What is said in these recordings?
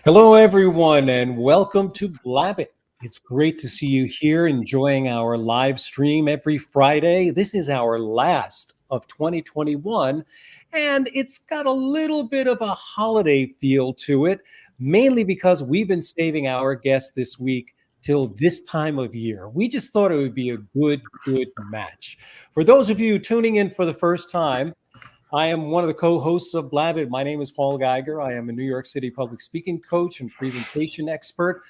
Hello, everyone, and welcome to Blabbit. It's great to see you here enjoying our live stream every Friday. This is our last of 2021, and it's got a little bit of a holiday feel to it, mainly because we've been saving our guests this week till this time of year. We just thought it would be a good match. For those of you tuning in for the first time, I am one of the co-hosts of Blabbit. My name is Paul Geiger. I am a New York City public speaking coach and presentation expert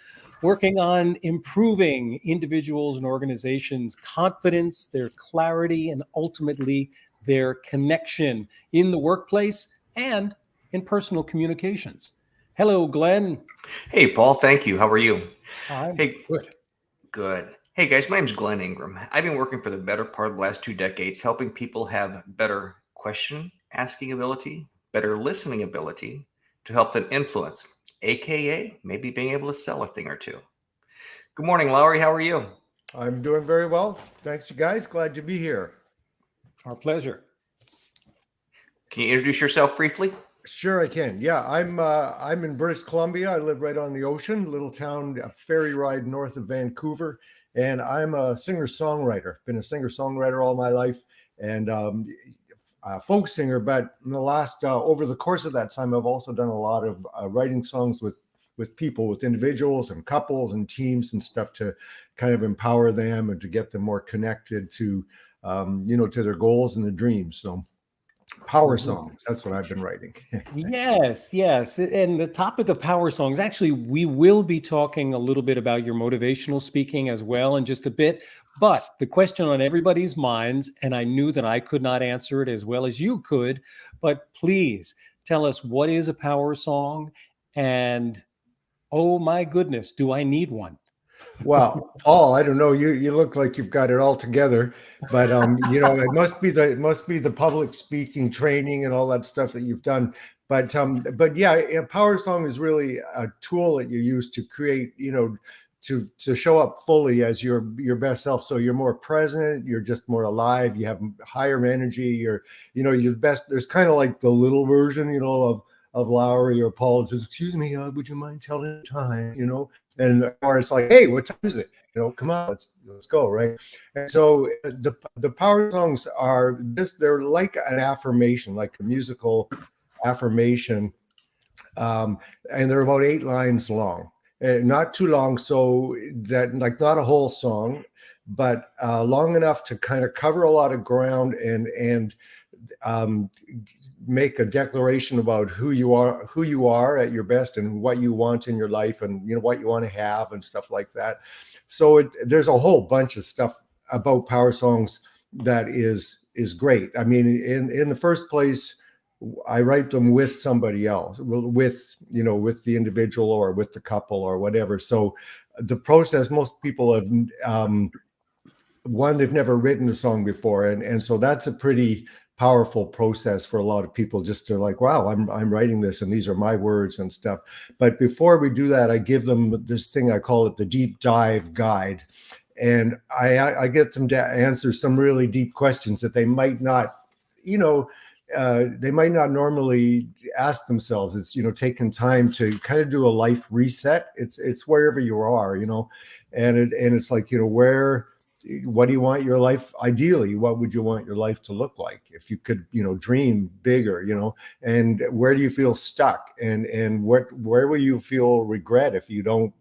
working on improving individuals and organizations' confidence, their clarity, and ultimately their connection in the workplace and in personal communications. Hello, Glenn. Hey, Paul. Thank you. How are you? I'm Hey, good. good. Hey, guys. My name's Glenn Ingram. I've been working for the better part of the last 2 decades, helping people have better question asking ability, better listening ability to help them influence, aka maybe being able to sell a thing or two. Good morning, Lowry. How are you? I'm doing very well. Thanks, you guys. Glad to be here. Our pleasure. Can you introduce yourself briefly? Sure, I can. Yeah, I'm in British Columbia. I live right on the ocean, little town, a ferry ride north of Vancouver, and I'm a singer-songwriter. Been a singer-songwriter all my life, and a folk singer. But in the last, over the course of that time, I've also done a lot of writing songs with people, with individuals and couples and teams and stuff to kind of empower them and to get them more connected to, to their goals and their dreams. So. Power songs. That's what I've been writing. Yes. And the topic of power songs, actually, we will be talking a little bit about your motivational speaking as well in just a bit. But the question on everybody's minds, and I knew that I could not answer it as well as you could, but please tell us, what is a power song? And oh my goodness, do I need one? Well, Paul, I don't know. You look like you've got it all together, but it must be the public speaking training and all that stuff that you've done. But yeah, a power song is really a tool that you use to create, to show up fully as your best self. So you're more present, you're just more alive, you have higher energy, you're best. There's kind of like the little version, of Lowry or Paul. Just, excuse me, would you mind telling time? And or it's like, hey, what time is it? Come on, let's go, right? And so the power songs are this. They're like an affirmation, like a musical affirmation, and they're about 8 lines long, not too long, so that like not a whole song, but long enough to kind of cover a lot of ground and make a declaration about who you are at your best and what you want in your life and what you want to have and stuff like that. So there's a whole bunch of stuff about power songs that is great. I mean, in the first place, I write them with somebody else, with the individual or with the couple or whatever. So the process, most people have they've never written a song before, and so that's a pretty powerful process for a lot of people, just to like, wow, I'm writing this and these are my words and stuff. But before we do that, I give them this thing, I call it the deep dive guide. And I get them to answer some really deep questions that they might not, normally ask themselves. It's, taking time to kind of do a life reset. It's wherever you are, and it's like, what do you want your life, ideally, what would you want your life to look like if you could, dream bigger, and where do you feel stuck, and where will you feel regret if you don't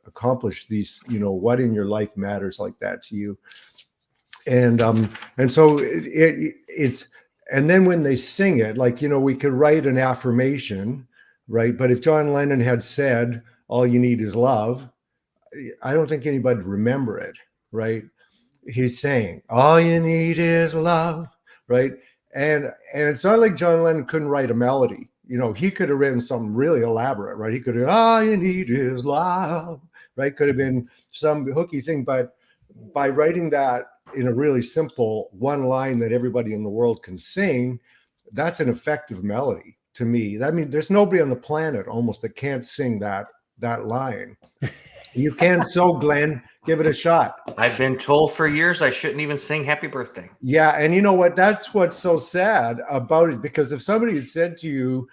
accomplish these, what in your life matters like that to you. And so it's, and then when they sing it, like, we could write an affirmation, right? But if John Lennon had said, all you need is love, I don't think anybody would remember it, right? He's saying, all you need is love, right? And it's not like John Lennon couldn't write a melody. He could have written something really elaborate, right? He could have, all you need is love, right? Could have been some hooky thing, but by writing that in a really simple one line that everybody in the world can sing, that's an effective melody to me. I mean, there's nobody on the planet almost that can't sing that line. You can, so Glenn, give it a shot. I've been told for years I shouldn't even sing happy birthday. Yeah, and you know what? That's what's so sad about it, because if somebody had said to you,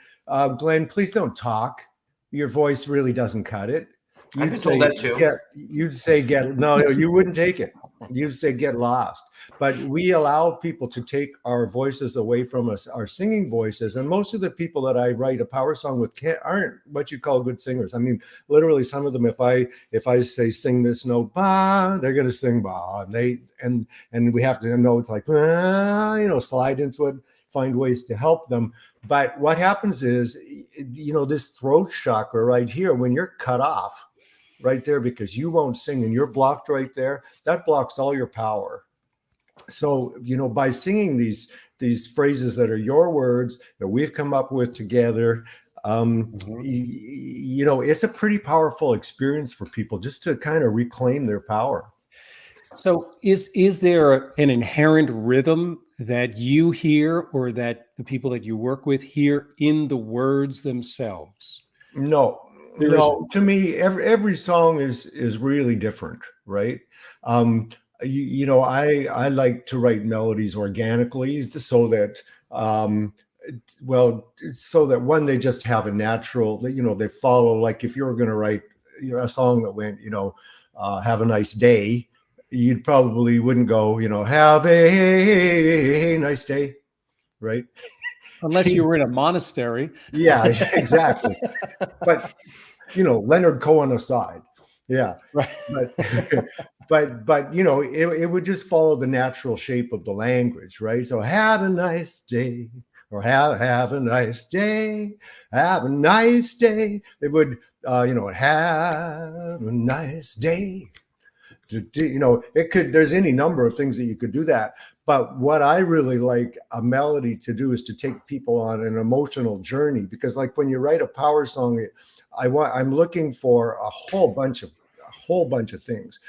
Glenn, please don't talk, your voice really doesn't cut it. I've been told that too. You'd say no, you wouldn't take it. You'd say get lost. But we allow people to take our voices away from us, our singing voices. And most of the people that I write a power song with aren't what you call good singers. I mean, literally, some of them, if I say sing this note, ba, they're going to sing ba, and we have to know it's like slide into it, find ways to help them. But what happens is, this throat chakra right here, when you're cut off right there because you won't sing and you're blocked right there, that blocks all your power. So, by singing these phrases that are your words that we've come up with together, it's a pretty powerful experience for people just to kind of reclaim their power. So is there an inherent rhythm that you hear or that the people that you work with hear in the words themselves? No. To me, every song is really different, right? I like to write melodies organically so that one, they just have a natural, they follow. Like if you were going to write a song that went, have a nice day, you probably wouldn't go, have a nice day, right? Unless you were in a monastery. Yeah, exactly. But Leonard Cohen aside, yeah, right. but it would just follow the natural shape of the language, right? So have a nice day, or have a nice day, have a nice day. It would have a nice day. There's any number of things that you could do that. But what I really like a melody to do is to take people on an emotional journey, because like when you write a power song, I'm looking for a whole bunch of things.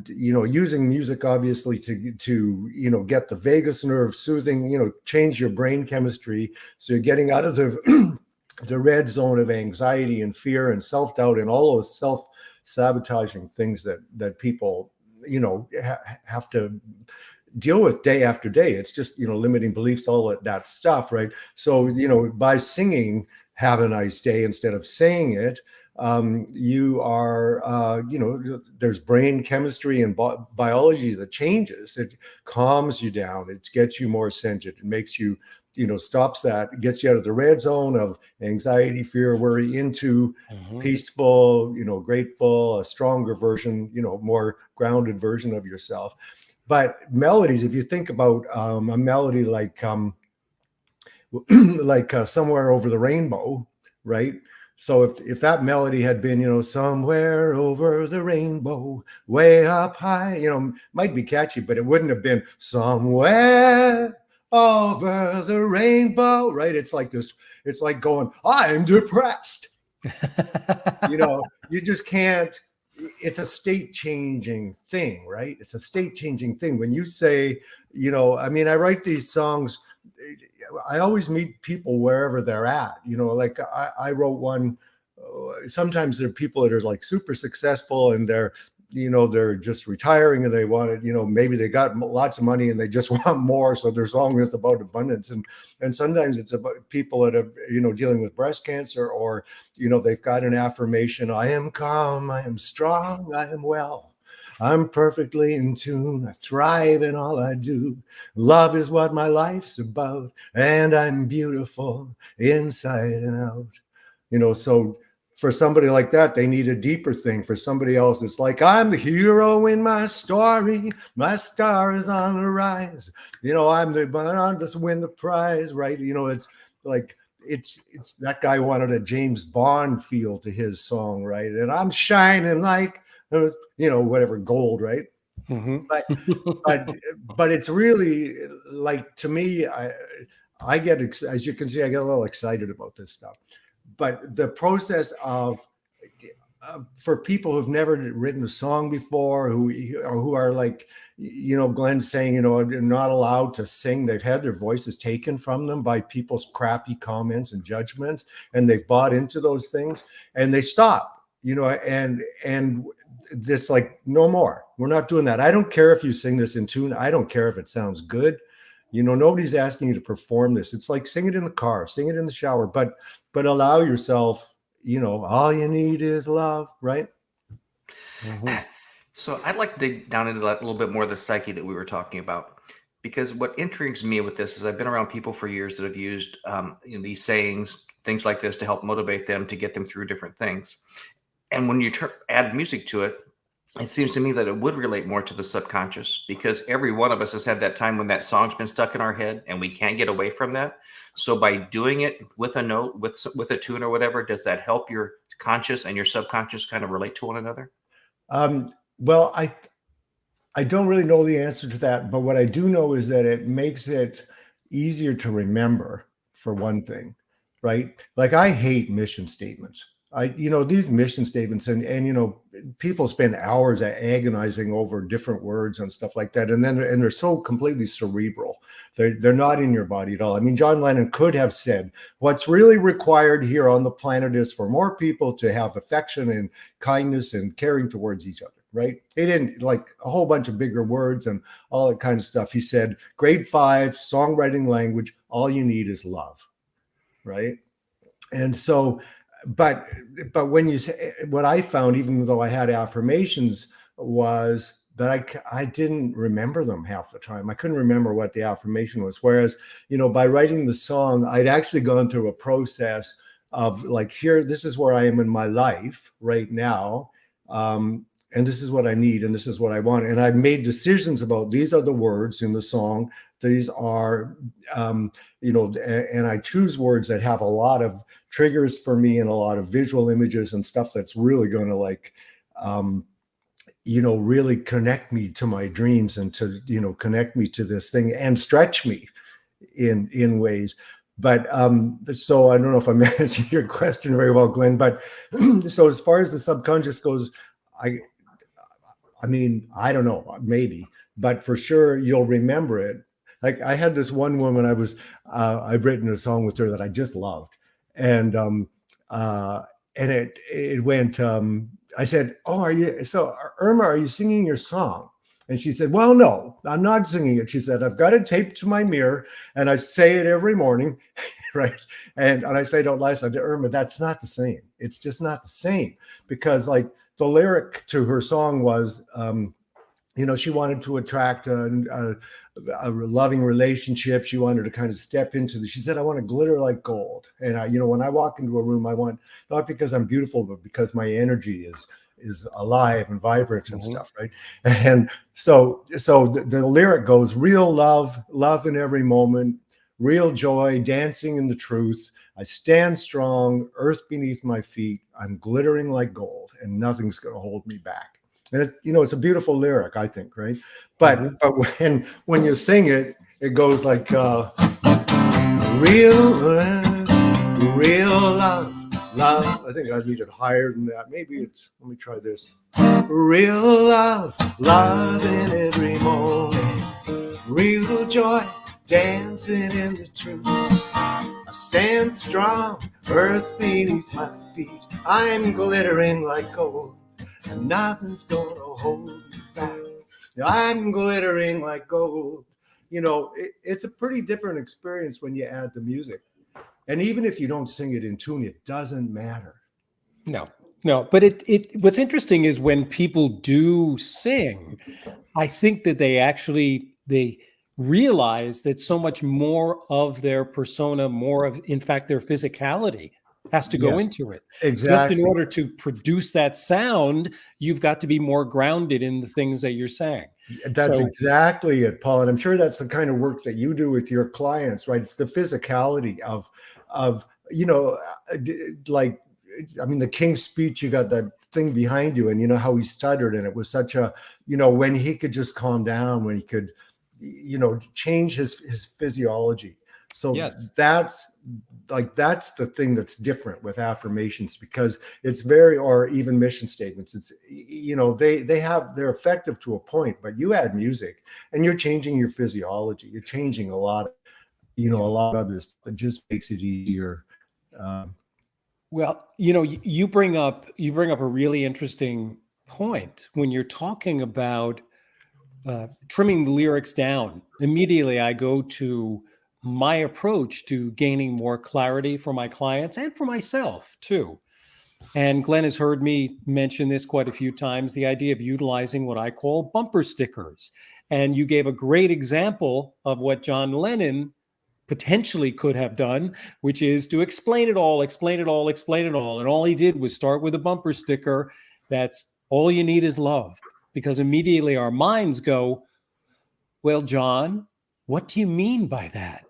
Using music obviously to get the vagus nerve soothing, change your brain chemistry, so you're getting out of the red zone of anxiety and fear and self-doubt and all those self-sabotaging things that people have to deal with day after day. It's just limiting beliefs, all that stuff, right? So by singing have a nice day instead of saying it, you are there's brain chemistry and biology that changes. It calms you down, it gets you more centered, it makes you stops that, gets you out of the red zone of anxiety, fear, worry into peaceful, grateful, a stronger version, more grounded version of yourself. But melodies, if you think about a melody like Somewhere Over the Rainbow, right? So if that melody had been, somewhere over the rainbow, way up high, might be catchy, but it wouldn't have been somewhere over the rainbow, right? It's like this, it's like going, I'm depressed. You just can't, it's a state changing thing, right? It's a state changing thing. When you say, I write these songs, I always meet people wherever they're at, like I wrote one, sometimes there are people that are like super successful and they're just retiring and they wanted, maybe they got lots of money and they just want more. So their song is about abundance. And sometimes it's about people that are, dealing with breast cancer, or, they've got an affirmation. I am calm, I am strong, I am well. I'm perfectly in tune. I thrive in all I do. Love is what my life's about. And I'm beautiful inside and out. So for somebody like that, they need a deeper thing. For somebody else, it's like, I'm the hero in my story. My star is on the rise. I'll just win the prize, right? It's like, it's that guy wanted a James Bond feel to his song, right? And I'm shining like, whatever, gold, right? But it's really like, to me, I get, as you can see, I get a little excited about this stuff. But the process of, for people who've never written a song before, who are like, Glenn's saying, they're not allowed to sing. They've had their voices taken from them by people's crappy comments and judgments, and they've bought into those things, and they stop, and it's like, no more. We're not doing that. I don't care if you sing this in tune. I don't care if it sounds good. Nobody's asking you to perform this. It's like sing it in the car, sing it in the shower, but allow yourself, all you need is love, right? Mm-hmm. So I'd like to dig down into that a little bit more, the psyche that we were talking about, because what intrigues me with this is I've been around people for years that have used these sayings, things like this, to help motivate them, to get them through different things. And when you add music to it, it seems to me that it would relate more to the subconscious, because every one of us has had that time when that song's been stuck in our head and we can't get away from that. So by doing it with a note, with a tune or whatever, does that help your conscious and your subconscious kind of relate to one another? Well, I don't really know the answer to that, but what I do know is that it makes it easier to remember, for one thing, right? Like, I hate mission statements. These mission statements, and people spend hours agonizing over different words and stuff like that, and then they're so completely cerebral. They're not in your body at all. I mean, John Lennon could have said, "What's really required here on the planet is for more people to have affection and kindness and caring towards each other." Right? He didn't, like, a whole bunch of bigger words and all that kind of stuff. He said, grade 5 songwriting language, all you need is love. Right? And so, but when you say, what I found, even though I had affirmations, was that I didn't remember them half the time. I couldn't remember what the affirmation was. Whereas, by writing the song, I'd actually gone through a process of, like, here, this is where I am in my life right now. And this is what I need, and this is what I want. And I made decisions about, these are the words in the song. These are, and I choose words that have a lot of triggers for me and a lot of visual images and stuff that's really going to, like, really connect me to my dreams and to, connect me to this thing and stretch me in ways. But so I don't know if I'm answering your question very well, Glenn, but so as far as the subconscious goes, I mean, I don't know, maybe, but for sure you'll remember it. Like, I had this one woman, I've written a song with her that I just loved. And it went, I said, "Oh, Irma, are you singing your song?" And she said, "Well, no, I'm not singing it." She said, "I've got it taped to my mirror and I say it every morning." Right. And I say, "Don't lie." I said, "Irma, that's not the same. It's just not the same." Because, like, the lyric to her song was, she wanted to attract a loving relationship. She wanted to kind of step into she said, "I want to glitter like gold." And when I walk into a room, I want, not because I'm beautiful, but because my energy is alive and vibrant and stuff, right? And so the lyric goes, "Real love in every moment, real joy, dancing in the truth. I stand strong, earth beneath my feet. I'm glittering like gold, and nothing's going to hold me back." And it's a beautiful lyric, I think, right? But when you sing it, it goes like, real love. I think I need it higher than that. Maybe let me try this. Real love in every moment, real joy, dancing in the truth. I stand strong, earth beneath my feet. I'm glittering like gold, and nothing's gonna hold me back. I'm glittering like gold. It's a pretty different experience when you add the music. And even if you don't sing it in tune, it doesn't matter. No. But what's interesting is when people do sing, I think that they realize that so much more of their persona, more of, in fact, their physicality has to go into it. Exactly. Just in order to produce that sound, you've got to be more grounded in the things that you're saying. That's exactly it, Paul. And I'm sure that's the kind of work that you do with your clients, right? It's the physicality of like, I mean, the King's Speech, you got that thing behind you, and how he stuttered, and it was such a, when he could just calm down, when he could, change his physiology. So yes. that's the thing that's different with affirmations, because it's or even mission statements. It's, they're effective to a point, but you add music and you're changing your physiology. You're changing a lot of others. It just makes it easier. Well, you bring up a really interesting point when you're talking about trimming the lyrics down. Immediately, I go to my approach to gaining more clarity for my clients and for myself too. And Glenn has heard me mention this quite a few times, the idea of utilizing what I call bumper stickers. And you gave a great example of what John Lennon potentially could have done, which is to explain it all, explain it all, explain it all. And all he did was start with a bumper sticker that's all you need is love. Because immediately our minds go, well, John, what do you mean by that?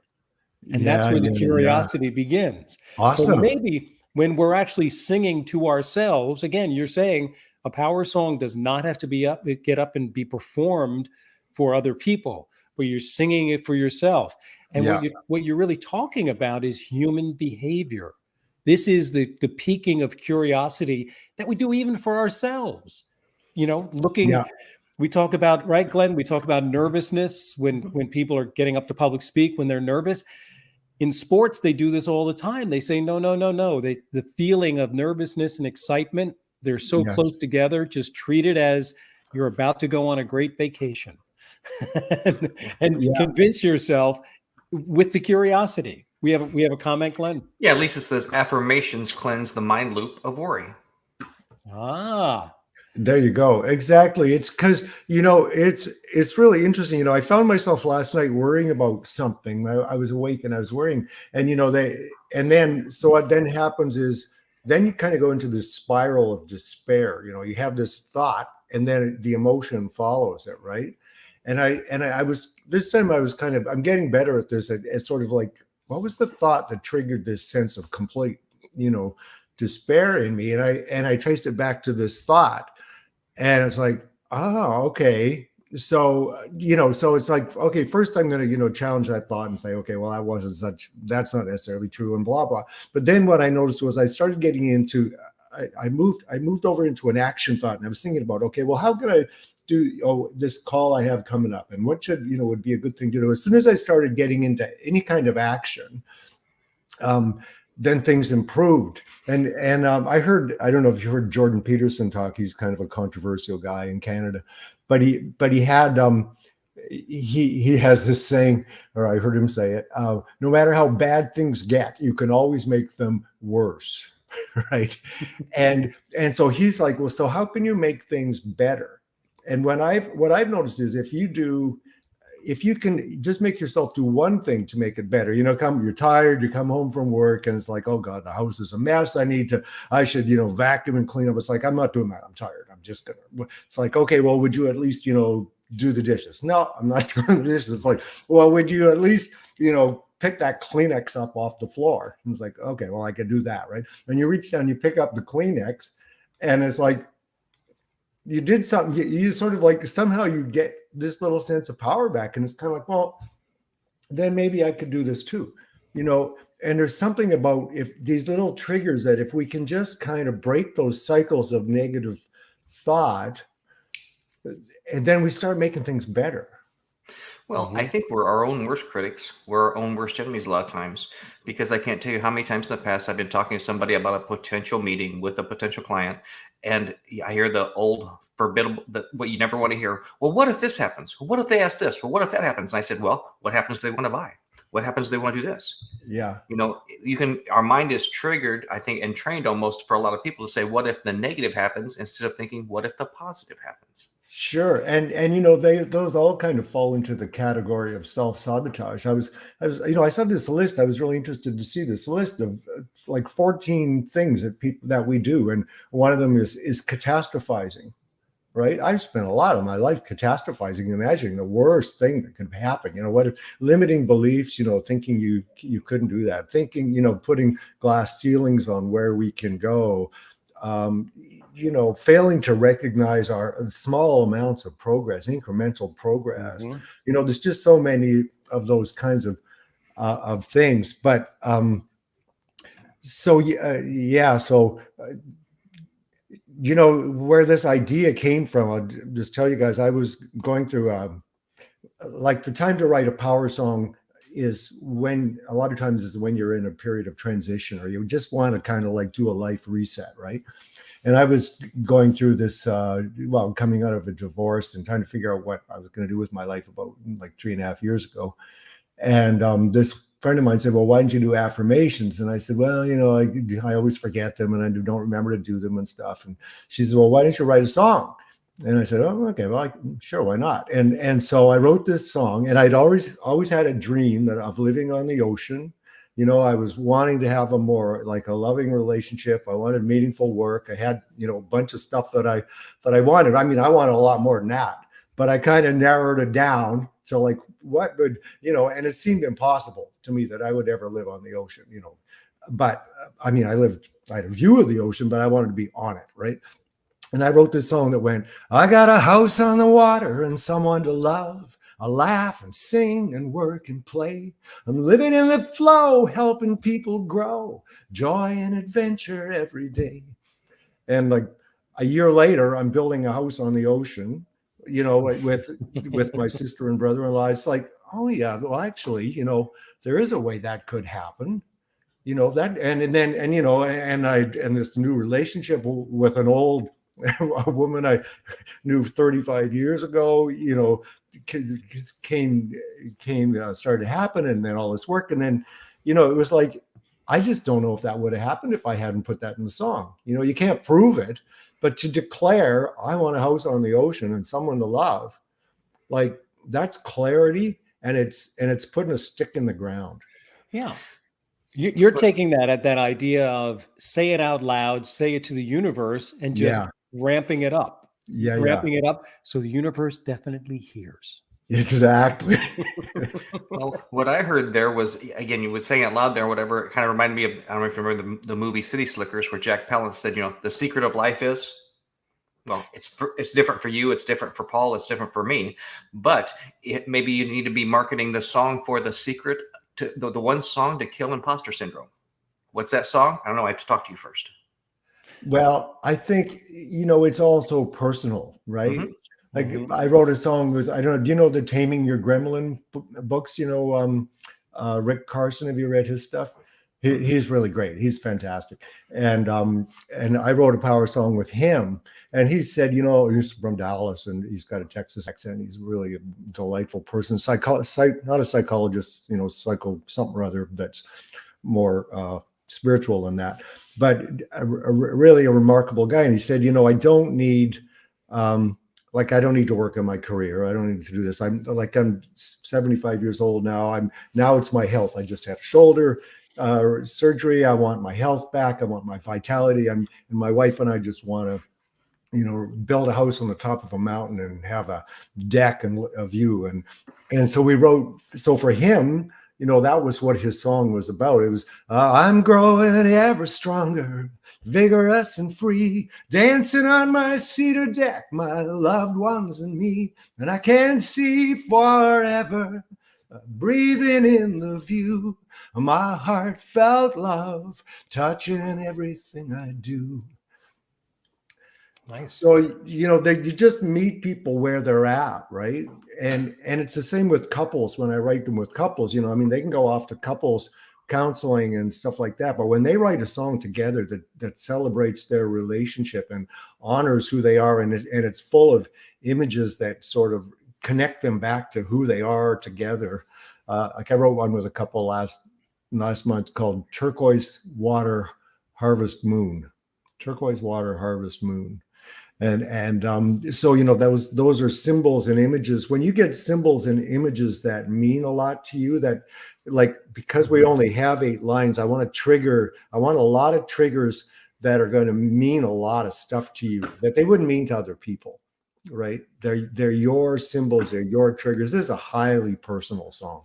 And that's where the curiosity begins. So Awesome. maybe when we're actually singing to ourselves, again, you're saying a power song does not have to get up and be performed for other people, but you're singing it for yourself. And what you're really talking about is human behavior. This is the piquing of curiosity that we do even for ourselves. We talk about, right, Glenn? We talk about nervousness when people are getting up to public speak, when they're nervous. In sports, they do this all the time. They say, no. The feeling of nervousness and excitement, they're so close together. Just treat it as you're about to go on a great vacation. and convince yourself with the curiosity. We have a comment, Glenn? Yeah, Lisa says, affirmations cleanse the mind loop of worry. There you go. Exactly. It's because, it's really interesting. I found myself last night worrying about something. I was awake and I was worrying. And, so what then happens is then you kind of go into this spiral of despair. You have this thought and then the emotion follows it, right? And I was, this time I was I'm getting better at this. It's sort of like, what was the thought that triggered this sense of complete, despair in me? And I traced it back to this thought. And it's like, okay. So, so it's like, okay, first I'm going to, challenge that thought and say, okay, well, that's not necessarily true and blah, blah. But then what I noticed was I started getting into, I moved over into an action thought, and I was thinking about, okay, well, how can I do this call I have coming up, and what should, would be a good thing to do? As soon as I started getting into any kind of action, then things improved. And I don't know if you heard Jordan Peterson talk. He's kind of a controversial guy in Canada, but he had he has this saying, or I heard him say it, no matter how bad things get, you can always make them worse. Right. And so he's like, well, so how can you make things better? And what I've noticed is if you can just make yourself do one thing to make it better, you're tired, you come home from work and it's like, oh God, the house is a mess. I should, vacuum and clean up. It's like, I'm not doing that. I'm tired. I'm just it's like, okay, well, would you at least, do the dishes? No, I'm not doing the dishes. It's like, well, would you at least, pick that Kleenex up off the floor? And it's like, okay, well, I could do that. Right. And you reach down, you pick up the Kleenex and it's like, you did something, you sort of like, somehow you get this little sense of power back. And it's kind of like, well, then maybe I could do this too, and there's something about if these little triggers that if we can just kind of break those cycles of negative thought, and then we start making things better. Well, I think we're our own worst critics. We're our own worst enemies a lot of times, because I can't tell you how many times in the past I've been talking to somebody about a potential meeting with a potential client, and I hear the old what you never want to hear. Well, what if this happens? What if they ask this? Well, what if that happens? And I said, well, what happens if they want to buy? What happens if they want to do this? Yeah. Our mind is triggered, I think, and trained almost for a lot of people to say, what if the negative happens, instead of thinking, what if the positive happens? Sure. And those all kind of fall into the category of self-sabotage. I saw this list. I was really interested to see this list of like 14 things that we do. And one of them is catastrophizing, right? I've spent a lot of my life catastrophizing, imagining the worst thing that could happen. What if limiting beliefs, thinking you couldn't do that, thinking, putting glass ceilings on where we can go, failing to recognize our small amounts of progress, incremental progress. There's just so many of those kinds of things. But where this idea came from, I'll just tell you guys, I was going through like the time to write a power song is when you're in a period of transition, or you just want to kind of like do a life reset, right? And I was going through this, coming out of a divorce and trying to figure out what I was going to do with my life about like 3.5 years ago. And this friend of mine said, well, why don't you do affirmations? And I said, well, I always forget them and I don't remember to do them and stuff. And she said, well, why don't you write a song? And I said, oh, okay, well, sure, why not? And so I wrote this song, and I'd always had a dream of living on the ocean. I was wanting to have a more like a loving relationship. I wanted meaningful work. I had, a bunch of stuff that I wanted. I mean, I wanted a lot more than that, but I kind of narrowed it down. So like, what would, and it seemed impossible to me that I would ever live on the ocean, but I mean, I had a view of the ocean, but I wanted to be on it. Right. And I wrote this song that went, I got a house on the water and someone to love. I laugh and sing and work and play. I'm living in the flow, helping people grow. Joy and adventure every day. And like a year later, I'm building a house on the ocean, with my sister and brother-in-law. It's like, oh yeah, well, actually, there is a way that could happen. That and this new relationship with an old a woman I knew 35 years ago, started to happen, and then all this work, and then, it was like, I just don't know if that would have happened if I hadn't put that in the song. You can't prove it, but to declare, I want a house on the ocean and someone to love, like that's clarity, and it's putting a stick in the ground. Yeah. You're taking that idea of say it out loud, say it to the universe, and just ramping it up. Ramping it up so the universe definitely hears. Exactly. Well, what I heard there was, again, you would say it out loud there, whatever. It kind of reminded me of, I don't know if you remember the movie City Slickers, where Jack Palance said, the secret of life is, well, it's different for you, it's different for Paul, it's different for me, but maybe you need to be marketing the song for the secret, to the one song to kill imposter syndrome. What's that song? I don't know. I have to talk to you first. Well, I think, it's also personal, right? Mm-hmm. Like I wrote a song with, I don't know, do you know the Taming Your Gremlin books? Rick Carson, have you read his stuff? He's really great. He's fantastic. And I wrote a power song with him, and he said, he's from Dallas and he's got a Texas accent. He's really a delightful person. Not a psychologist, psycho something or other that's more spiritual than that, but really a remarkable guy. And he said, I don't need, I don't need to work on my career. I don't need to do this. I'm 75 years old now. Now it's my health. I just had shoulder surgery. I want my health back. I want my vitality. And my wife and I just want to, build a house on the top of a mountain and have a deck and a view. And so we wrote, so for him, that was what his song was about. It was, I'm growing ever stronger, vigorous and free, dancing on my cedar deck, my loved ones and me, and I can see forever, breathing in the view, my heartfelt love, touching everything I do. Nice. So, you just meet people where they're at, right? And it's the same with couples. When I write them with couples, they can go off to couples counseling and stuff like that. But when they write a song together that celebrates their relationship and honors who they are, and it's full of images that sort of connect them back to who they are together. Like I wrote one with a couple last month called Turquoise Water Harvest Moon. Turquoise Water Harvest Moon. So, those are symbols and images. When you get symbols and images that mean a lot to you, that because we only have 8 lines, I want a lot of triggers that are going to mean a lot of stuff to you that they wouldn't mean to other people, right? They're your symbols, they're your triggers. This is a highly personal song.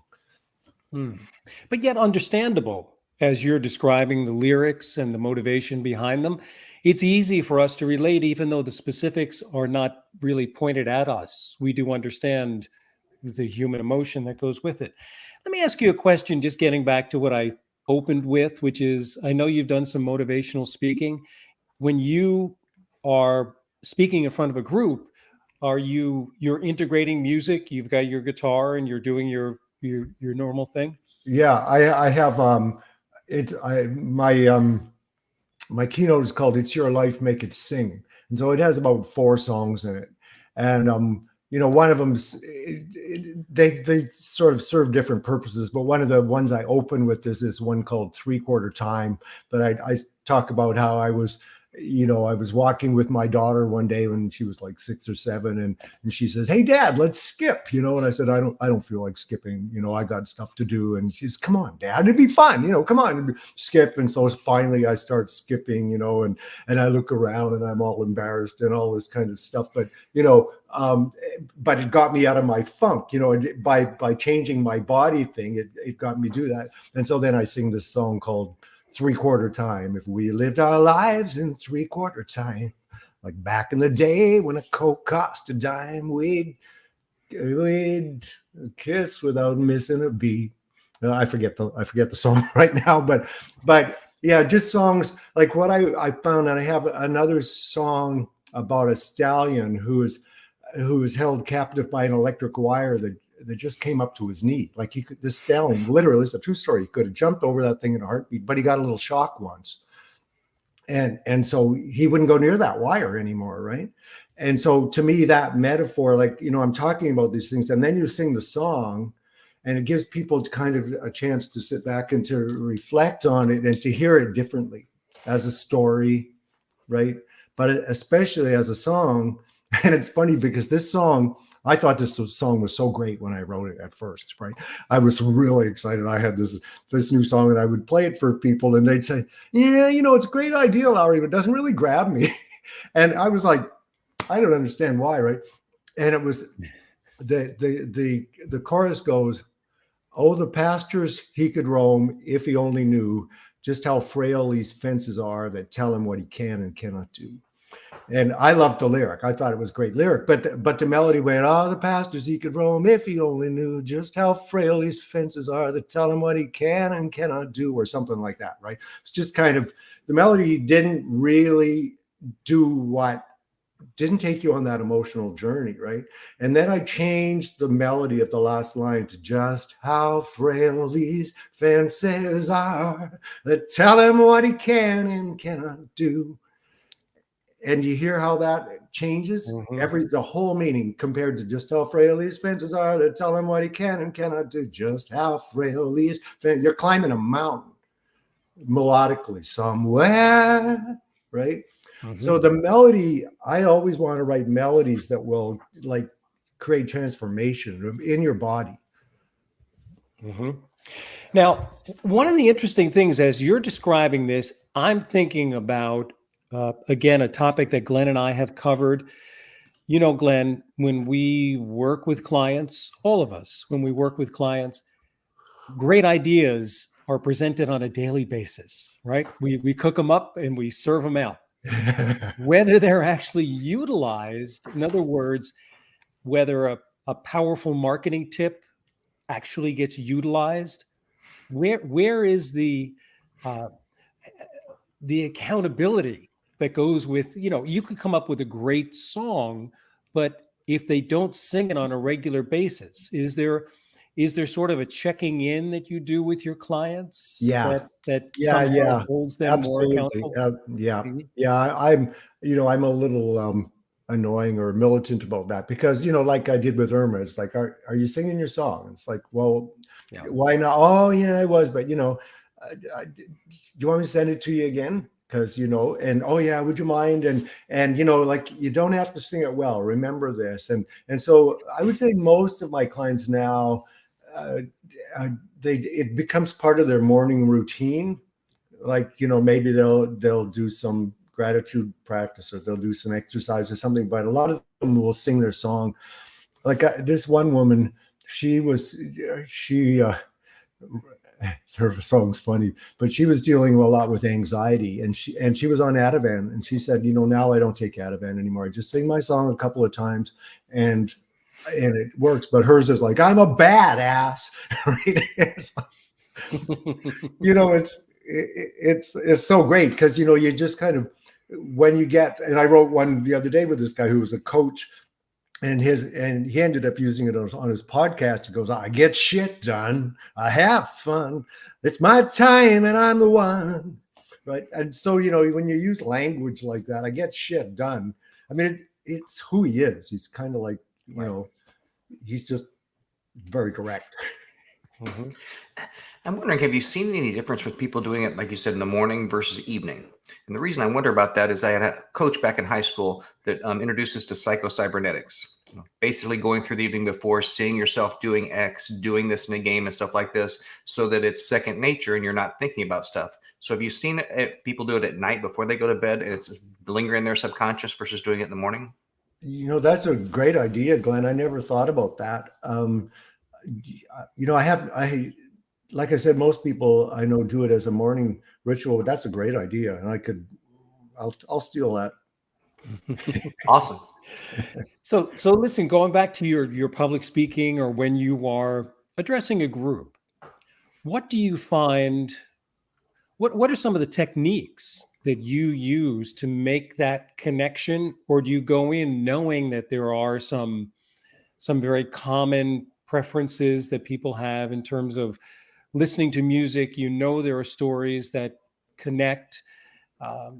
But yet understandable. As you're describing the lyrics and the motivation behind them, it's easy for us to relate, even though the specifics are not really pointed at us. We do understand the human emotion that goes with it. Let me ask you a question, just getting back to what I opened with, which is, I know you've done some motivational speaking. When you are speaking in front of a group, you're integrating music? You've got your guitar and you're doing your normal thing? Yeah, I have, my keynote is called "It's Your Life, Make It Sing," and so it has about 4 songs in it, and one of them's they sort of serve different purposes, but one of the ones I open with is this one called "3/4 Time," that I talk about how I was walking with my daughter one day when she was like 6 or 7, and she says, "Hey Dad, let's skip," and I said, I don't feel like skipping, I got stuff to do. And she's, "Come on, Dad, it'd be fun, come on, skip." And so finally I start skipping, and I look around and I'm all embarrassed and all this kind of stuff. But but it got me out of my funk, by changing my body thing, it got me to do that. And so then I sing this song called 3/4 Time. If we lived our lives in 3/4 time, like back in the day when a Coke cost a dime, we'd kiss without missing a beat. I forget the song right now, but yeah, just songs like what I found. And I have another song about a stallion who is held captive by an electric wire that just came up to his knee. Like this stallion, literally, it's a true story. He could have jumped over that thing in a heartbeat, but he got a little shock once. And so he wouldn't go near that wire anymore, right? And so to me, that metaphor, like, I'm talking about these things, and then you sing the song, and it gives people kind of a chance to sit back and to reflect on it and to hear it differently as a story, right? But especially as a song. And it's funny because this song, I thought this song was so great when I wrote it at first, right? I was really excited. I had this new song, and I would play it for people, and they'd say, "Yeah, it's a great idea, Lowry, but it doesn't really grab me." And I was like, I don't understand why, right? And it was the chorus goes, "Oh, the pastures he could roam if he only knew just how frail these fences are that tell him what he can and cannot do." And I loved the lyric. I thought it was a great lyric, but the melody went, "Oh, the pastures he could roam if he only knew just how frail these fences are that tell him what he can and cannot do," or something like that, right? It's just kind of, the melody didn't really didn't take you on that emotional journey, right? And then I changed the melody at the last line to "just how frail these fences are that tell him what he can and cannot do." And you hear how that changes the whole meaning compared to "just how frail these fences are that tell him what he can and cannot do." Just how frail these fences. You're climbing a mountain melodically somewhere, right? So the melody, I always want to write melodies that will like create transformation in your body. Now, one of the interesting things as you're describing this, I'm thinking about again, a topic that Glenn and I have covered. Glenn, when we work with clients, all of us, when we work with clients, great ideas are presented on a daily basis, right? We cook them up and we serve them out. Whether they're actually utilized, in other words, whether a powerful marketing tip actually gets utilized, where is the accountability that goes with, you could come up with a great song, but if they don't sing it on a regular basis, is there sort of a checking in that you do with your clients? Yeah. That Yeah. holds them Absolutely. more accountable? Yeah. I'm a little annoying or militant about that because, like I did with Irma, it's like, are you singing your song? It's like, well, why not? Oh yeah, I was, but do you want me to send it to you again? Because, and oh yeah, would you mind? And like, you don't have to sing it well. Remember this. And so I would say most of my clients now, it becomes part of their morning routine. Like, maybe they'll do some gratitude practice or they'll do some exercise or something, but a lot of them will sing their song. Like this one woman, her song's funny, but she was dealing a lot with anxiety, and she was on Ativan, and she said, now I don't take Ativan anymore. I just sing my song a couple of times and it works. But hers is like, "I'm a badass." Right? It's so great because you just kind of, when you get, and I wrote one the other day with this guy who was a coach, and he ended up using it on his podcast. He goes, "I get shit done. I have fun. It's my time and I'm the one." right? And so, when you use language like that, I get shit done. I mean, it's who he is. He's kind of like, he's just very direct. Mhm. I'm wondering, have you seen any difference with people doing it, like you said, in the morning versus evening? And the reason I wonder about that is I had a coach back in high school that introduced us to psychocybernetics. Basically going through the evening before, seeing yourself doing X, doing this in a game and stuff like this, so that it's second nature and you're not thinking about stuff. So have you seen people do it at night before they go to bed and it's lingering in their subconscious versus doing it in the morning? That's a great idea, Glenn. I never thought about that. Like I said, most people I know do it as a morning ritual, but that's a great idea. And I'll steal that. Awesome. So listen, going back to your public speaking or when you are addressing a group, what do you find? What are some of the techniques that you use to make that connection, or do you go in knowing that there are some very common preferences that people have in terms of listening to music? There are stories that connect.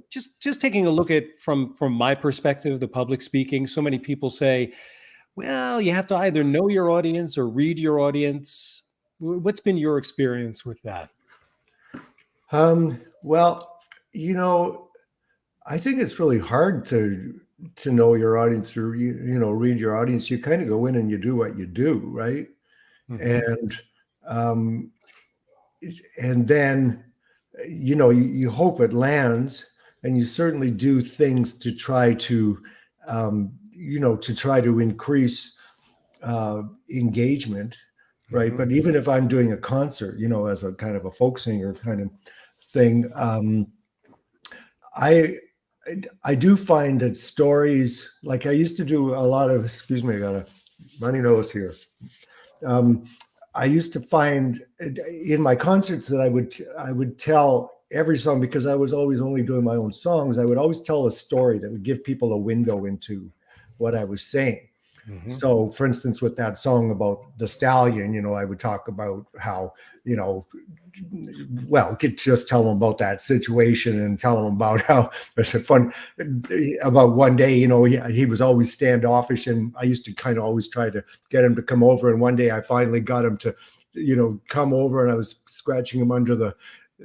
Just taking a look at from my perspective, the public speaking. So many people say, "Well, you have to either know your audience or read your audience." What's been your experience with that? Well, I think it's really hard to know your audience or read your audience. You kind of go in and you do what you do, right? Mhm. And then you hope it lands, and you certainly do things to try to increase engagement, right? Mhm. But even if I'm doing a concert, as a kind of a folk singer kind of thing, I do find that stories, like I used to do a lot of, excuse me, I got a runny nose here. I used to find in my concerts that I would tell every song, because I was always only doing my own songs. I would always tell a story that would give people a window into what I was saying. Mhm. So, for instance, with that song about the stallion, I would talk about how, just tell them about that situation and tell them about how there's a fun about one day, he was always standoffish, and I used to kind of always try to get him to come over. And one day I finally got him to, come over, and I was scratching him under the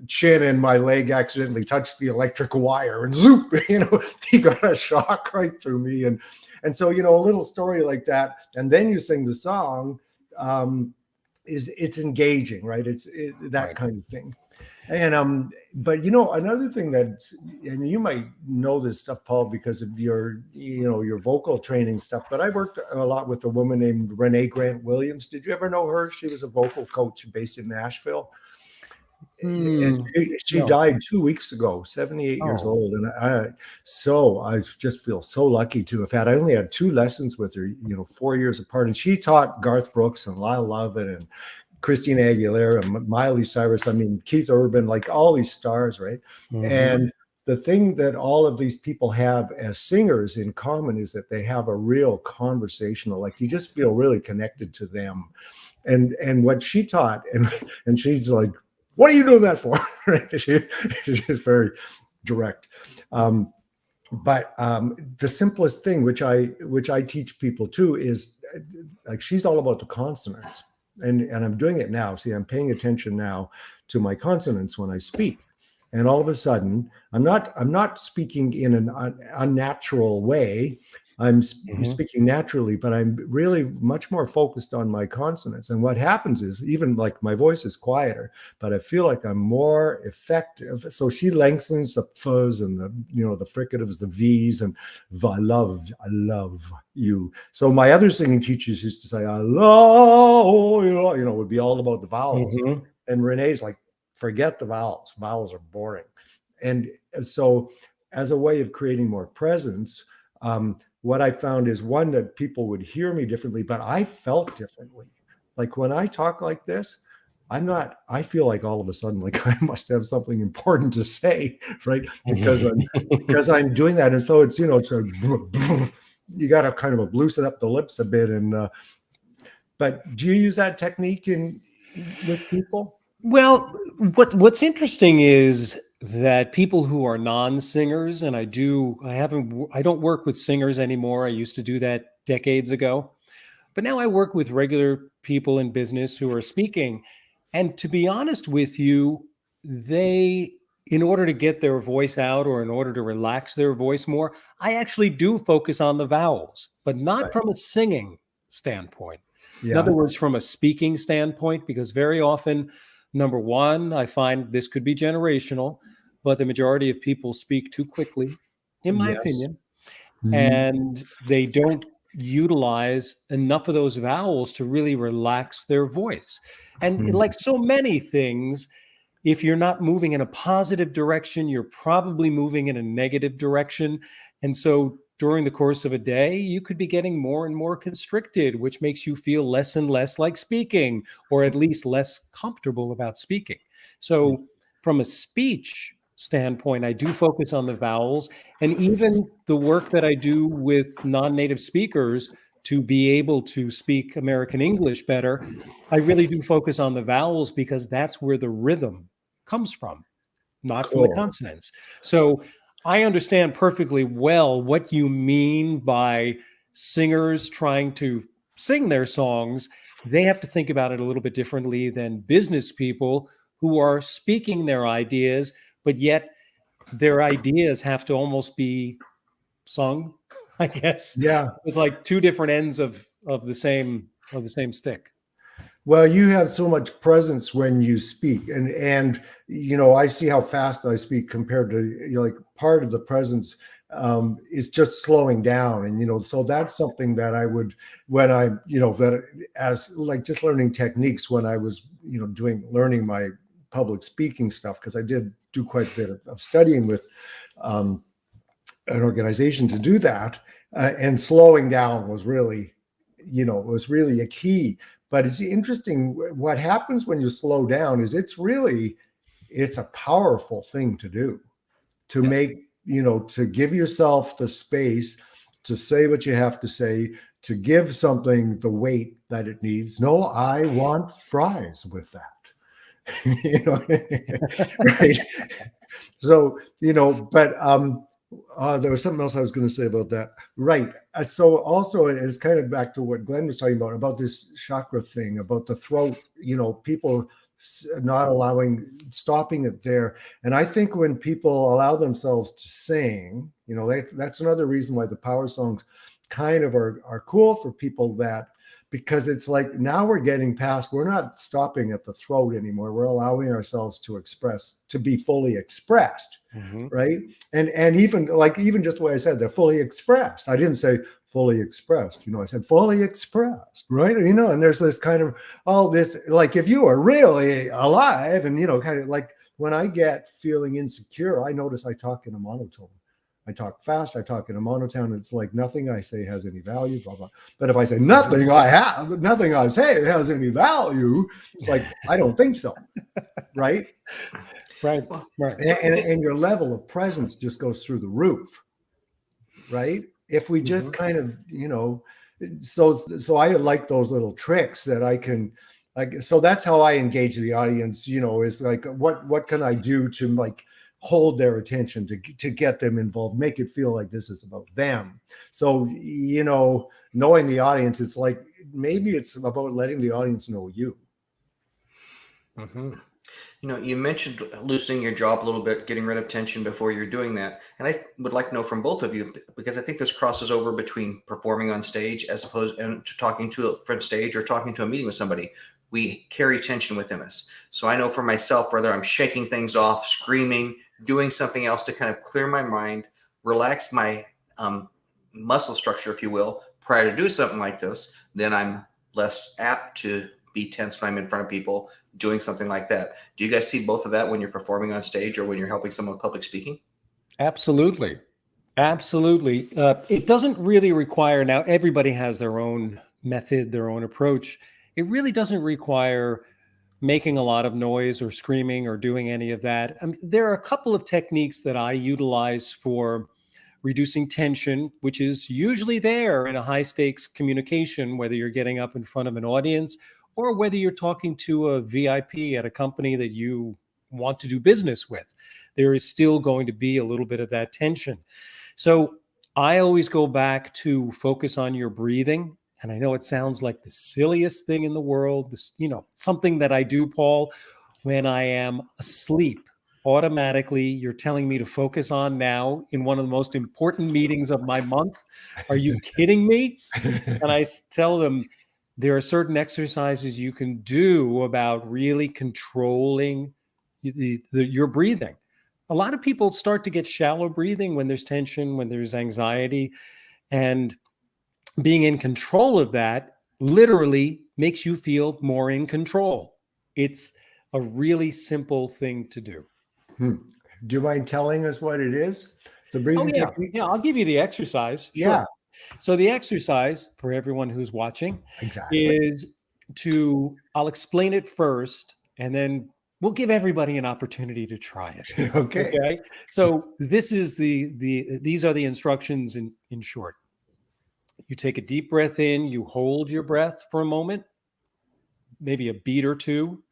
chin, and my leg accidentally touched the electric wire, and zoop, he got a shock right through me. And so, a little story like that, and then you sing the song, it's engaging, right? It's that Right. kind of thing. And but another thing that, and you might know this stuff, Paul, because of your vocal training stuff, but I worked a lot with a woman named Renee Grant Williams. Did you ever know her? She was a vocal coach based in Nashville. And she No. died 2 weeks ago, 78 years Oh. old. And I just feel so lucky to have had. I only had 2 lessons with her, 4 years apart. And she taught Garth Brooks and Lyle Lovett and Christina Aguilera and Miley Cyrus. I mean, Keith Urban, like all these stars, right? Mhm. And the thing that all of these people have as singers in common is that they have a real conversational, like you just feel really connected to them. And what she taught, and she's like, what are you doing that for? She's very direct. But the simplest thing, which I teach people too, is like she's all about the consonants, and I'm doing it now. See, I'm paying attention now to my consonants when I speak, and all of a sudden, I'm not speaking in an unnatural way. I'm speaking naturally, but I'm really much more focused on my consonants. And what happens is, even like my voice is quieter, but I feel like I'm more effective. So she lengthens the fuzz and the fricatives, the V's, and I love you. So my other singing teachers used to say, I love you, it would be all about the vowels. Mhm. And Renee's like, forget the vowels. Vowels are boring. And so as a way of creating more presence, what I found is, one, that people would hear me differently, but I felt differently. Like when I talk like this, I feel like all of a sudden, like I must have something important to say, right? Because I'm doing that. And so it's, you got to kind of loosen up the lips a bit. And, but do you use that technique with people? Well, what's interesting is that people who are non-singers, and I don't work with singers anymore. I used to do that decades ago, but now I work with regular people in business who are speaking. And to be honest with you, in order to get their voice out or in order to relax their voice more, I actually do focus on the vowels, but not Right. from a singing standpoint. In Yeah. other words, from a speaking standpoint, because very often, number one, I find this could be generational, but the majority of people speak too quickly, in my Yes. opinion, Mhm. and they don't utilize enough of those vowels to really relax their voice. And Mhm. like so many things, if you're not moving in a positive direction, you're probably moving in a negative direction. And so during the course of a day, you could be getting more and more constricted, which makes you feel less and less like speaking, or at least less comfortable about speaking. So from a speech standpoint, I do focus on the vowels, and even the work that I do with non-native speakers to be able to speak American English better, I really do focus on the vowels because that's where the rhythm comes from, not from the Cool. consonants. So I understand perfectly well what you mean by singers trying to sing their songs. They have to think about it a little bit differently than business people who are speaking their ideas, but yet their ideas have to almost be sung, I guess. Yeah. It's like two different ends of the same stick. Well, you have so much presence when you speak, and I see how fast I speak compared to like part of the presence is just slowing down, and so that's something that I would when I that as like just learning techniques when I was learning my public speaking stuff, because I did do quite a bit of studying with um, an organization to do that, and slowing down was really a key. But it's interesting what happens when you slow down is it's a powerful thing to do, to Yeah. make to give yourself the space to say what you have to say, to give something the weight that it needs. No, I want fries with that. Right? So but there was something else I was going to say about that. Right. So also it's kind of back to what Glenn was talking about this chakra thing, about the throat, people not stopping it there. And I think when people allow themselves to sing, that's another reason why the power songs kind of are cool for people, because it's like now we're not stopping at the throat anymore. We're allowing ourselves to be fully expressed. Mhm. Right. And even just the way I said, they're fully expressed. I didn't say fully expressed, I said fully expressed. Right. And there's this kind of this, like if you are really alive and, kind of like when I get feeling insecure, I notice I talk in a monotone. I talk fast, I talk in a monotone. It's like nothing I say has any value, blah, blah. But if I say nothing I say has any value, it's like, I don't think so. Right. Right. Right. And your level of presence just goes through the roof. Right. If we just kind of, so I like those little tricks that I can, like, so that's how I engage the audience, is like, what can I do to like hold their attention, to get them involved, make it feel like this is about them. So, knowing the audience, it's like, maybe it's about letting the audience know you. Mm-hmm. You mentioned loosening your jaw a little bit, getting rid of tension before you're doing that. And I would like to know from both of you, because I think this crosses over between performing on stage as opposed and to talking from stage or talking to a meeting with somebody. We carry tension within us. So I know for myself, whether I'm shaking things off, screaming, doing something else to kind of clear my mind, relax my muscle structure, if you will, prior to do something like this, then I'm less apt to be tense when I'm in front of people doing something like that. Do you guys see both of that when you're performing on stage or when you're helping someone with public speaking? Absolutely. Absolutely. It doesn't really require, now everybody has their own method, their own approach. It really doesn't require making a lot of noise or screaming or doing any of that. There are a couple of techniques that I utilize for reducing tension, which is usually there in a high stakes communication, whether you're getting up in front of an audience or whether you're talking to a VIP at a company that you want to do business with. there is still going to be a little bit of that tension. So I always go back to focus on your breathing. And I know it sounds like the silliest thing in the world, this, something that I do, Paul, when I am asleep. Automatically, you're telling me to focus on now in one of the most important meetings of my month. Are you kidding me? And I tell them there are certain exercises you can do about really controlling your breathing. A lot of people start to get shallow breathing when there's tension, when there's anxiety, and being in control of that literally makes you feel more in control. It's a really simple thing to do. Do you mind telling us what it is? The breathing technique? Yeah, I'll give you the exercise. Sure. Yeah. So the exercise for everyone who's watching is I'll explain it first, and then we'll give everybody an opportunity to try it. Okay. So this is these are the instructions in short. You take a deep breath in, you hold your breath for a moment, maybe a beat or two.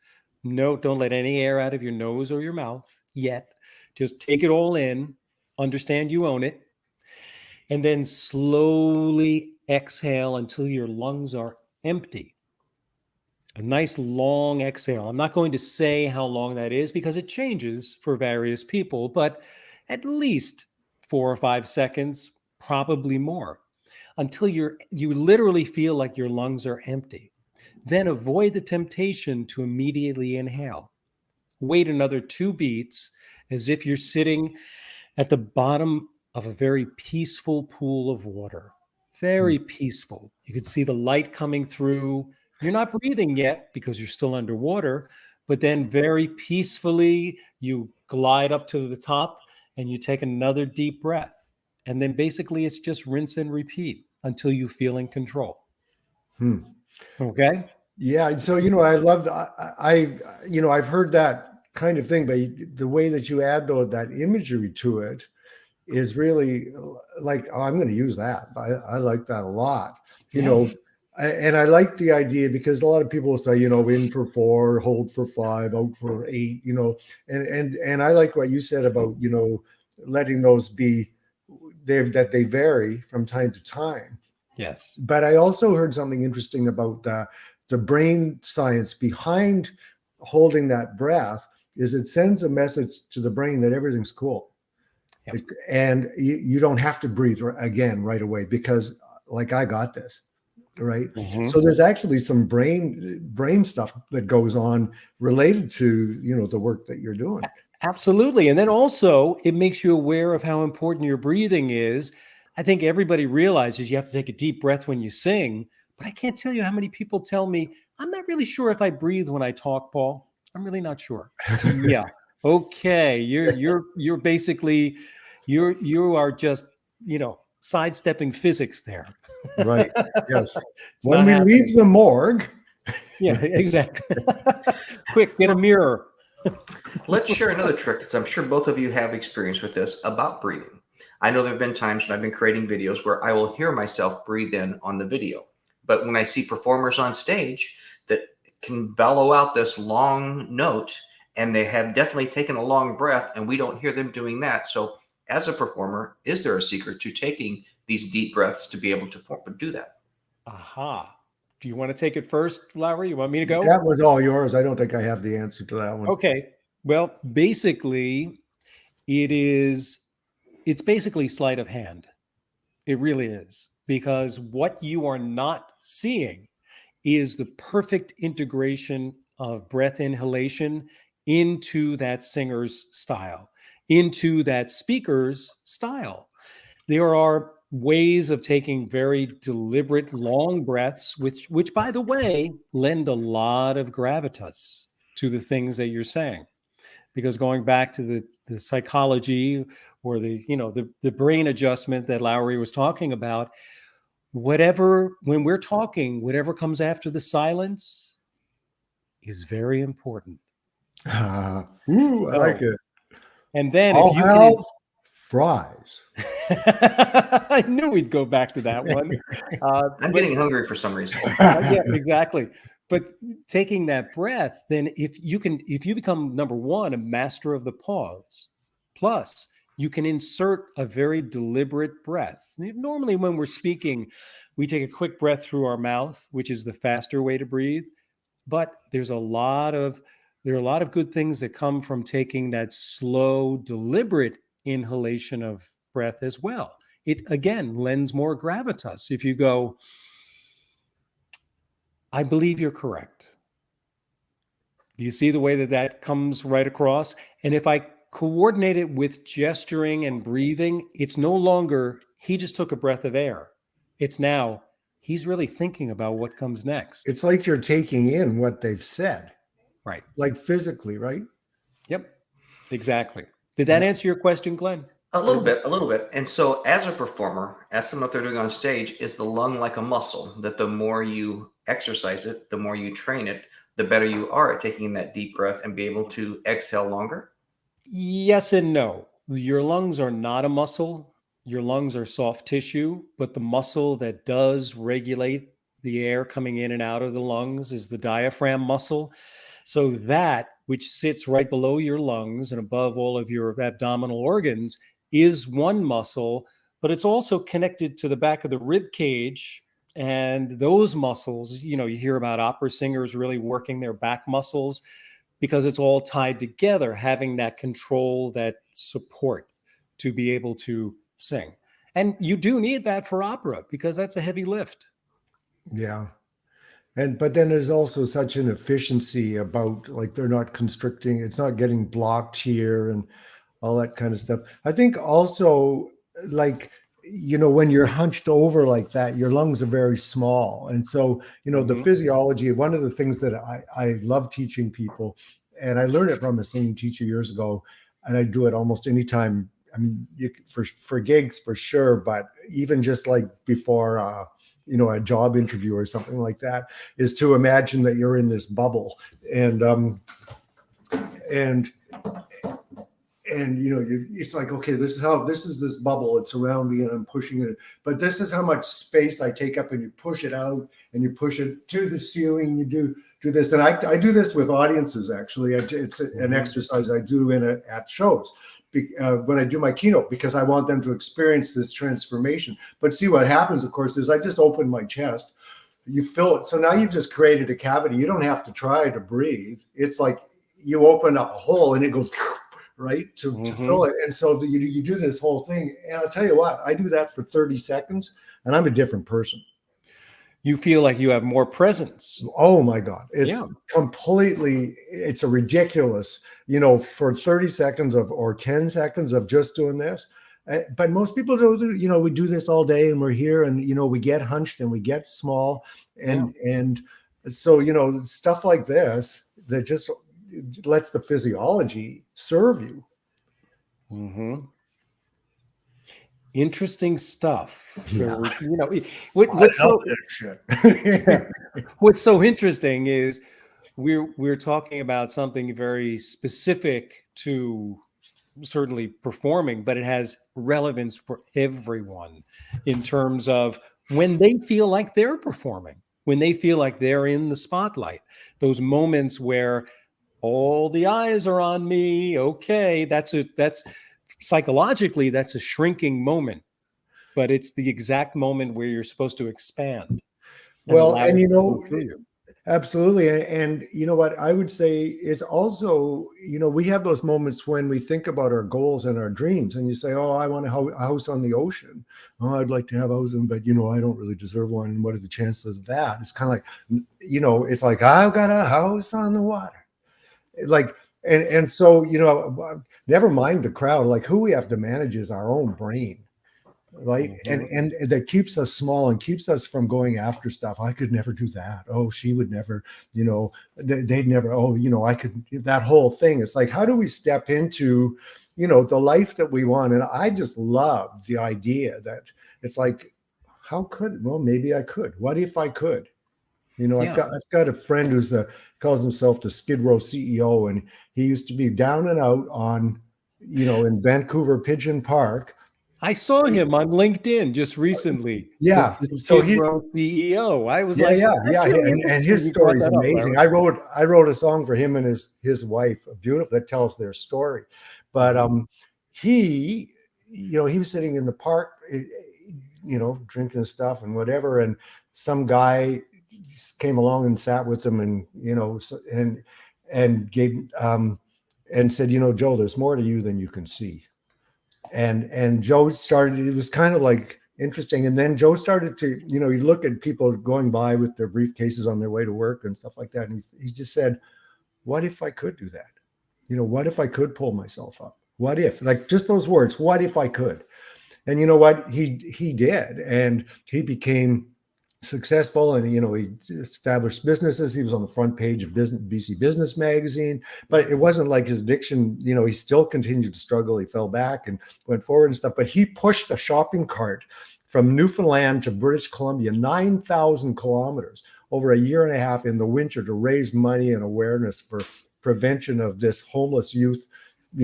No, don't let any air out of your nose or your mouth yet. Just take it all in, understand you own it, and then slowly exhale until your lungs are empty. A nice long exhale. I'm not going to say how long that is because it changes for various people, but at least 4 or 5 seconds, probably more, until you literally feel like your lungs are empty. Then avoid the temptation to immediately inhale. Wait another 2 beats as if you're sitting at the bottom of a very peaceful pool of water. Very peaceful. You could see the light coming through. You're not breathing yet because you're still underwater, but then very peacefully you glide up to the top and you take another deep breath. And then basically it's just rinse and repeat until you feel in control. Okay. Yeah. So, I love, I've heard that kind of thing, but the way that you add that imagery to it is really like, oh, I'm going to use that. I like that a lot, and I like the idea because a lot of people will say, in for 4, hold for 5, out for 8, and I like what you said about, letting those be that they vary from time to time. Yes. But I also heard something interesting about the brain science behind holding that breath is it sends a message to the brain that everything's cool. Yep. And you don't have to breathe again right away because like I got this, right? So there's actually some brain stuff that goes on related to, the work that you're doing. Absolutely. And then also it makes you aware of how important your breathing is. I think everybody realizes you have to take a deep breath when you sing, but I can't tell you how many people tell me, I'm not really sure if I breathe when I talk, Paul. I'm really not sure. Yeah. Okay. You're basically, you are just, sidestepping physics there. Right. Yes. When we leave the morgue. Yeah, exactly. Quick, get a mirror. Let's share another trick, because I'm sure both of you have experience with this about breathing. I know there have been times when I've been creating videos where I will hear myself breathe in on the video. But when I see performers on stage that can bellow out this long note, and they have definitely taken a long breath, and we don't hear them doing that. So as a performer, is there a secret to taking these deep breaths to be able to do that? Aha. Do you want to take it first, Lowry? You want me to go? That was all yours. I don't think I have the answer to that one. Okay. Well, basically, it's basically sleight of hand. It really is. Because what you are not seeing is the perfect integration of breath inhalation into that singer's style, into that speaker's style. There are ways of taking very deliberate long breaths, which by the way, lend a lot of gravitas to the things that you're saying. Because going back to the psychology or the brain adjustment that Lowry was talking about, when we're talking, whatever comes after the silence is very important. I like it. And then I'll have fries. I knew we'd go back to that one. I'm getting hungry for some reason. Yeah, exactly. But taking that breath, then if you become, number one, a master of the pause, Plus, you can insert a very deliberate breath. Normally, when we're speaking, we take a quick breath through our mouth, which is the faster way to breathe. But there are a lot of good things that come from taking that slow, deliberate inhalation of breath as well. It again lends more gravitas. If you go, I believe you're correct. Do you see the way that that comes right across? And if I coordinate it with gesturing and breathing, it's no longer he just took a breath of air. It's now he's really thinking about what comes next. It's like you're taking in what they've said. Right. Like physically, right? Yep. Exactly. Did that answer your question, Glenn? A little bit. And so as a performer, as someone that they're doing on stage, is the lung like a muscle that the more you exercise it, the more you train it, the better you are at taking that deep breath and be able to exhale longer? Yes and no. Your lungs are not a muscle. Your lungs are soft tissue, but the muscle that does regulate the air coming in and out of the lungs is the diaphragm muscle. So that, which sits right below your lungs and above all of your abdominal organs, is one muscle, but it's also connected to the back of the rib cage. And those muscles, you hear about opera singers really working their back muscles because it's all tied together, having that control, that support to be able to sing. And you do need that for opera because that's a heavy lift. Yeah. But then there's also such an efficiency about, like, they're not constricting, it's not getting blocked here and all that kind of stuff. I think also, like, when you're hunched over like that, your lungs are very small. And so, the physiology, one of the things that I love teaching people, and I learned it from a singing teacher years ago, and I do it almost anytime. I mean, for gigs for sure, but even just like before, a job interview or something like that, is to imagine that you're in this bubble, and it's like, okay, this is this bubble, it's around me and I'm pushing it, but this is how much space I take up, and you push it out and you push it to the ceiling. You do this, and I do this with audiences. Actually, it's an exercise I do at shows when I do my keynote, because I want them to experience this transformation. But see, what happens, of course, is I just open my chest, you fill it, so now you've just created a cavity. You don't have to try to breathe. It's like you open up a hole and it goes right to fill it. And so you do this whole thing, and I'll tell you what, I do that for 30 seconds and I'm a different person. You feel like you have more presence. Oh my God. It's completely, it's a ridiculous, for 30 seconds or 10 seconds of just doing this. But most people don't, we do this all day and we're here and, we get hunched and we get small. And so, stuff like this that just lets the physiology serve you. Interesting stuff. Yeah. What's so interesting is we're talking about something very specific to certainly performing, but it has relevance for everyone in terms of when they feel like they're performing, when they feel like they're in the spotlight, those moments where all the eyes are on me. Okay, that's psychologically, that's a shrinking moment, but it's the exact moment where you're supposed to expand. Well, and absolutely. And you know what I would say is also, we have those moments when we think about our goals and our dreams, and you say, oh, I want a house on the ocean. Oh, I'd like to have a house, but I don't really deserve one. And what are the chances of that? It's kind of like, it's like, I've got a house on the water. Like, and so, never mind the crowd, like who we have to manage is our own brain. Right. And that keeps us small and keeps us from going after stuff. I could never do that. Oh, she would never, they'd never, I could, that whole thing. It's like, how do we step into, the life that we want? And I just love the idea that it's like, maybe I could. What if I could? I've got a friend who's calls himself the Skid Row CEO, and he used to be down and out on, in Vancouver Pigeon Park. I saw him on LinkedIn just recently. Yeah, so he's CEO. I was and his story is amazing. I wrote a song for him and his wife, beautiful, that tells their story. But he, he was sitting in the park, drinking stuff and whatever. And some guy came along and sat with him and, and gave, and said, Joe, there's more to you than you can see. And Joe started, it was kind of like interesting. And then Joe started to, you look at people going by with their briefcases on their way to work and stuff like that. And he just said, what if I could do that? What if I could pull myself up? What if, like, just those words, what if I could? And you know what? He did. And he became successful, and he established businesses. He was on the front page of BC Business Magazine, but it wasn't like his addiction. He still continued to struggle. He fell back and went forward and stuff, but he pushed a shopping cart from Newfoundland to British Columbia, 9,000 kilometers over a year and a half in the winter to raise money and awareness for prevention of this homeless youth,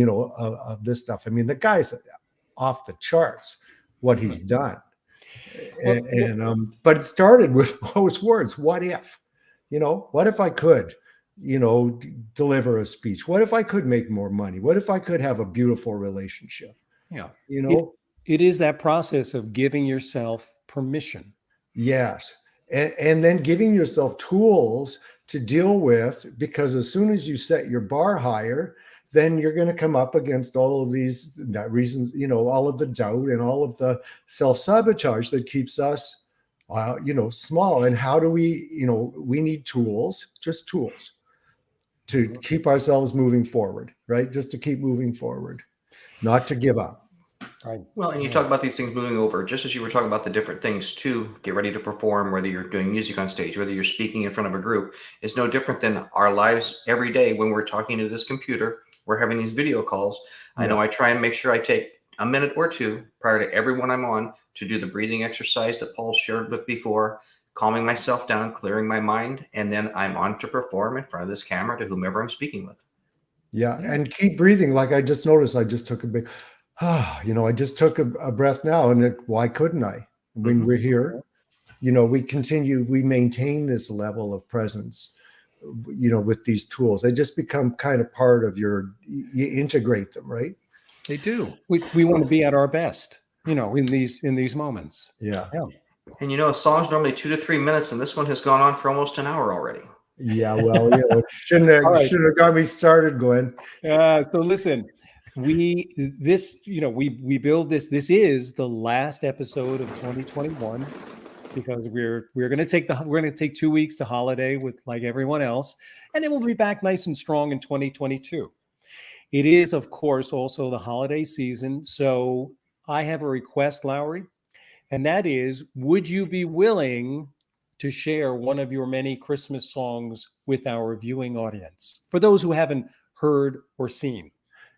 of this stuff. I mean, the guy's off the charts what he's done. But it started with those words, what if? What if I could, deliver a speech? What if I could make more money? What if I could have a beautiful relationship? Yeah. It is that process of giving yourself permission. Yes. And then giving yourself tools to deal with, because as soon as you set your bar higher, then you're going to come up against all of these reasons, all of the doubt and all of the self-sabotage that keeps us, small. And how do we, we need tools, just tools to keep ourselves moving forward, right? Just to keep moving forward, not to give up. Right. Well, and you talk about these things moving over, just as you were talking about the different things to get ready to perform, whether you're doing music on stage, whether you're speaking in front of a group, it's no different than our lives every day when we're talking to this computer. We're having these video calls. Yeah. I know I try and make sure I take a minute or two prior to everyone I'm on to do the breathing exercise that Paul shared with before, calming myself down, clearing my mind, and then I'm on to perform in front of this camera to whomever I'm speaking with. Yeah, and keep breathing. Like I just noticed, I just took a big, I just took a breath now, and why couldn't I? I mean, we're here, we maintain this level of presence, with these tools. They just become kind of part of you integrate them, right? They do. We want to be at our best, in these moments. Yeah. And a song's normally 2 to 3 minutes, and this one has gone on for almost an hour already. Yeah, well, shouldn't have got me started, Glenn. So listen, we build this. This is the last episode of 2021 because we're going to take 2 weeks to holiday with like everyone else, and then we'll be back nice and strong in 2022. It is, of course, also the holiday season. So I have a request, Lowry, and that is, would you be willing to share one of your many Christmas songs with our viewing audience? For those who haven't heard or seen.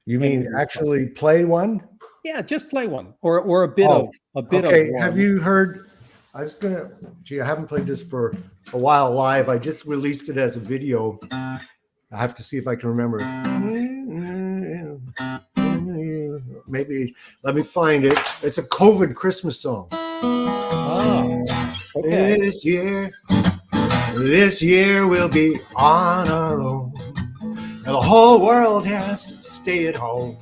You mean actually play one? Yeah, just play one or a bit of one. Have you heard? I haven't played this for a while live. I just released it as a video. I have to see if I can remember. Maybe let me find it. It's a COVID Christmas song. Oh, okay. This year we'll be on our own. And the whole world has to stay at home.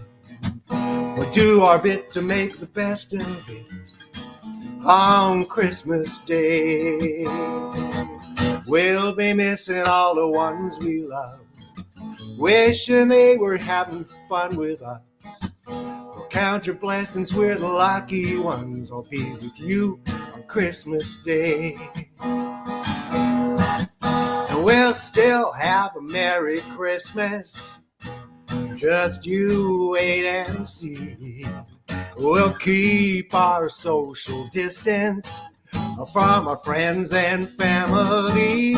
We'll do our bit to make the best of it on Christmas Day. We'll be missing all the ones we love, wishing they were having fun with us. We'll count your blessings, we're the lucky ones. I'll be with you on Christmas Day. And we'll still have a Merry Christmas. Just you wait and see. We'll keep our social distance from our friends and family.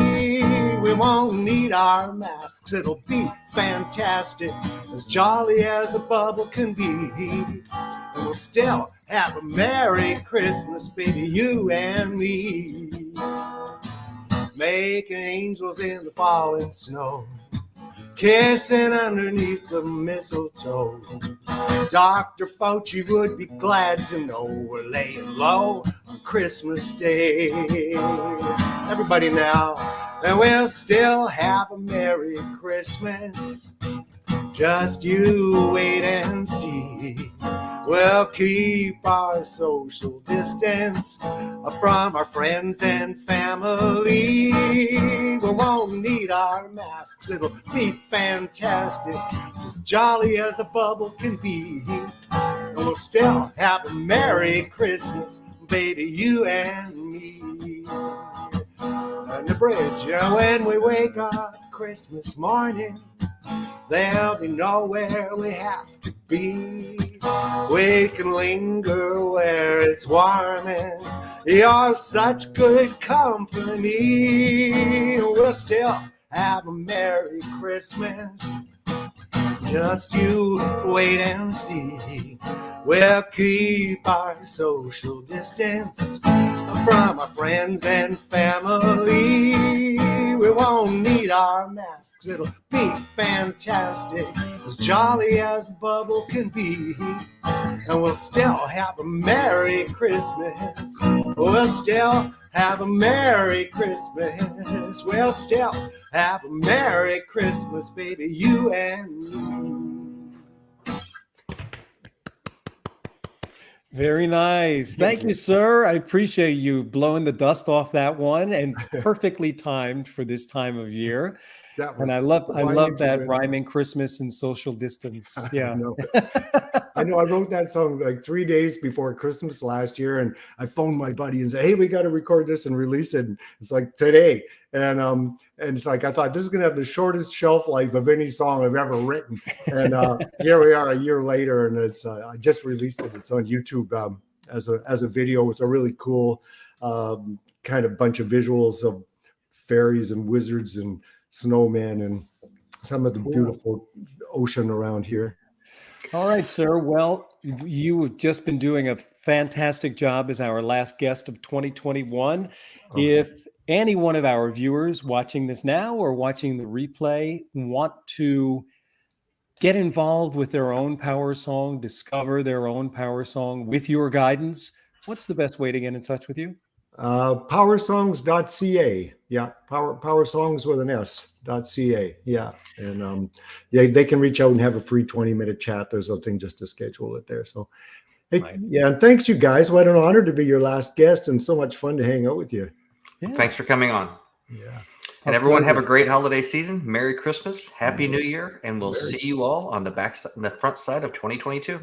We won't need our masks. It'll be fantastic, as jolly as a bubble can be. And we'll still have a Merry Christmas, baby, you and me. Making angels in the falling snow, kissing underneath the mistletoe. Dr. Fauci would be glad to know we're laying low on Christmas Day. Everybody now, and we'll still have a Merry Christmas. Just you wait and see. We'll keep our social distance from our friends and family. We won't need our masks. It'll be fantastic, as jolly as a bubble can be. And we'll still have a Merry Christmas, baby, you and me. On the bridge, when we wake up Christmas morning, there'll be nowhere we have to be. We can linger where it's warm and you're such good company. We'll still have a Merry Christmas. Just you wait and see. We'll keep our social distance from our friends and family. We won't need our masks. It'll be fantastic, as jolly as a bubble can be. And we'll still have a Merry Christmas. We'll still have a Merry Christmas. We'll still have a Merry Christmas, baby, you and me. Very nice. Thank you, sir. I appreciate you blowing the dust off that one, and perfectly timed for this time of year. And I love that rhyming Christmas and social distance. Yeah. I know. I wrote that song like 3 days before Christmas last year, and I phoned my buddy and said, "Hey, we got to record this and release it." And it's like today, and it's like I thought this is gonna have the shortest shelf life of any song I've ever written. And here we are a year later, and it's I just released it. It's on YouTube as a video. It's a really cool kind of bunch of visuals of fairies and wizards and snowmen and some of the beautiful ocean around here. All right, sir. Well, you have just been doing a fantastic job as our last guest of 2021. Okay. If any one of our viewers watching this now or watching the replay want to get involved with their own power song, discover their own power song with your guidance, what's the best way to get in touch with you? Powersongs.ca. Yeah, powersongs with an S.ca. Yeah. And they can reach out and have a free 20-minute chat. There's something just to schedule it there. So yeah, and thanks you guys. What an honor to be your last guest, and so much fun to hang out with you. Yeah. Thanks for coming on. Yeah. And everyone have a great holiday season. Merry Christmas, Happy New Year, and we'll see you all on the front side of 2022.